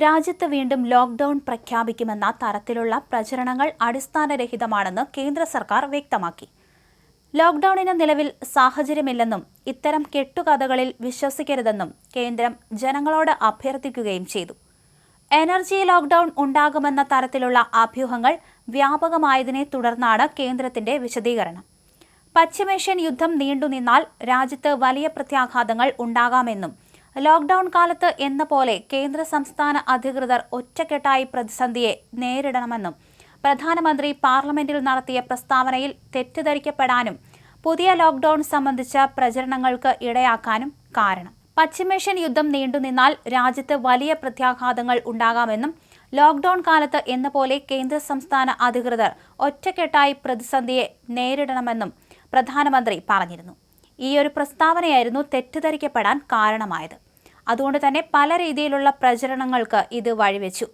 രാജ്യത്ത് വീണ്ടും ലോക്ക്ഡൌൺ പ്രഖ്യാപിക്കുമെന്ന തരത്തിലുള്ള പ്രചരണങ്ങൾ അടിസ്ഥാനരഹിതമാണെന്ന് കേന്ദ്ര സർക്കാർ വ്യക്തമാക്കി. ലോക്ക്ഡൌണിന് നിലവിൽ സാഹചര്യമില്ലെന്നും ഇത്തരം കെട്ടുകഥകളിൽ വിശ്വസിക്കരുതെന്നും കേന്ദ്രം ജനങ്ങളോട് അഭ്യർത്ഥിക്കുകയും ചെയ്തു. എനർജി ലോക്ക്ഡൌൺ ഉണ്ടാകുമെന്ന തരത്തിലുള്ള അഭ്യൂഹങ്ങൾ വ്യാപകമായതിനെ തുടർന്നാണ് കേന്ദ്രത്തിന്റെ വിശദീകരണം. പശ്ചിമേഷ്യൻ യുദ്ധം നീണ്ടുനിന്നാൽ രാജ്യത്ത് വലിയ പ്രത്യാഘാതങ്ങൾ ഉണ്ടാകാമെന്നും ലോക്ക്ഡൌൺ കാലത്ത് എന്ന പോലെ കേന്ദ്ര സംസ്ഥാന അധികൃതർ ഒറ്റക്കെട്ടായി പ്രതിസന്ധിയെ നേരിടണമെന്നും പ്രധാനമന്ത്രി പാർലമെന്റിൽ നടത്തിയ പ്രസ്താവനയിൽ തെറ്റിദ്ധരിക്കപ്പെടാനും പുതിയ ലോക്ക്ഡൌൺ സംബന്ധിച്ച പ്രചരണങ്ങൾക്ക് ഇടയാക്കാനും കാരണം. പശ്ചിമേഷ്യൻ യുദ്ധം നീണ്ടുനിന്നാൽ രാജ്യത്ത് വലിയ പ്രത്യാഘാതങ്ങൾ ഉണ്ടാകാമെന്നും ലോക്ക്ഡൌൺ കാലത്ത് എന്ന പോലെ കേന്ദ്ര സംസ്ഥാന അധികൃതർ ഒറ്റക്കെട്ടായി പ്രതിസന്ധിയെ നേരിടണമെന്നും പ്രധാനമന്ത്രി പറഞ്ഞിരുന്നു. ഈയൊരു പ്രസ്താവനയായിരുന്നു തെറ്റിദ്ധരിക്കപ്പെടാൻ കാരണമായത്. അതുകൊണ്ട് തന്നെ പല രീതിയിലുള്ള പ്രചരണങ്ങൾക്ക് ഇത് വഴിവെച്ചു.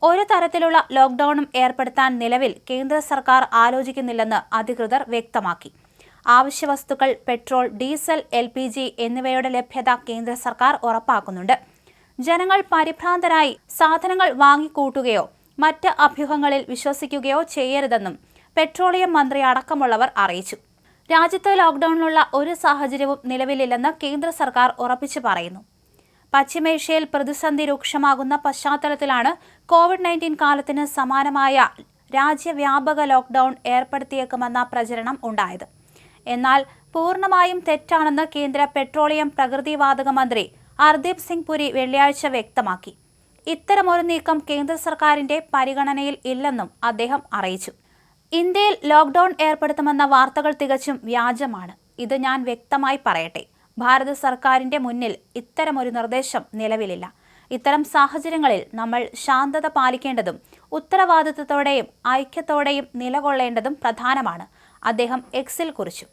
ഒരു തരത്തിലുള്ള ലോക്ക്ഡൌണും ഏർപ്പെടുത്താൻ നിലവിൽ കേന്ദ്ര സർക്കാർ ആലോചിക്കുന്നില്ലെന്ന് അധികൃതർ വ്യക്തമാക്കി. അവശ്യവസ്തുക്കൾ, പെട്രോൾ, ഡീസൽ, LPG എന്നിവയുടെ ലഭ്യത കേന്ദ്ര സർക്കാർ ഉറപ്പാക്കുന്നുണ്ട്. ജനങ്ങൾ പരിഭ്രാന്തരായി സാധനങ്ങൾ വാങ്ങിക്കൂട്ടുകയോ മറ്റ് അഭ്യൂഹങ്ങളിൽ വിശ്വസിക്കുകയോ ചെയ്യരുതെന്നും പെട്രോളിയം മന്ത്രി അടക്കമുള്ളവർ അറിയിച്ചു. രാജ്യത്ത് ലോക്ക്ഡൌണിനുള്ള ഒരു സാഹചര്യവും നിലവിലില്ലെന്ന് കേന്ദ്ര സർക്കാർ ഉറപ്പിച്ചു പറയുന്നു. പശ്ചിമേഷ്യയിൽ പ്രതിസന്ധി രൂക്ഷമാകുന്ന പശ്ചാത്തലത്തിലാണ് COVID-19 കാലത്തിന് സമാനമായ രാജ്യവ്യാപക ലോക്ക്ഡൌൺ ഏർപ്പെടുത്തിയേക്കുമെന്ന പ്രചരണം ഉണ്ടായത്. എന്നാൽ പൂർണ്ണമായും തെറ്റാണെന്ന് കേന്ദ്ര പെട്രോളിയം പ്രകൃതിവാതക മന്ത്രി ഹർദീപ് സിംഗ് പുരി വെള്ളിയാഴ്ച വ്യക്തമാക്കി. ഇത്തരമൊരു നീക്കം കേന്ദ്ര സർക്കാരിന്റെ പരിഗണനയിൽ ഇല്ലെന്നും അദ്ദേഹം അറിയിച്ചു. ഇന്ത്യയിൽ ലോക്ക്ഡൌൺ ഏർപ്പെടുത്തുമെന്ന വാർത്തകൾ തികച്ചും വ്യാജമാണ്. ഇത് ഞാൻ വ്യക്തമായി പറയട്ടെ. ഭാരത സർക്കാരിന്റെ മുന്നിൽ ഇത്തരമൊരു നിർദ്ദേശം നിലവിലില്ല. ഇത്തരം സാഹചര്യങ്ങളിൽ നമ്മൾ ശാന്തത പാലിക്കേണ്ടതും ഉത്തരവാദിത്തത്തോടെയും ഐക്യത്തോടെയും നിലകൊള്ളേണ്ടതും പ്രധാനമാണ്, അദ്ദേഹം എക്സിൽ കുറിച്ചു.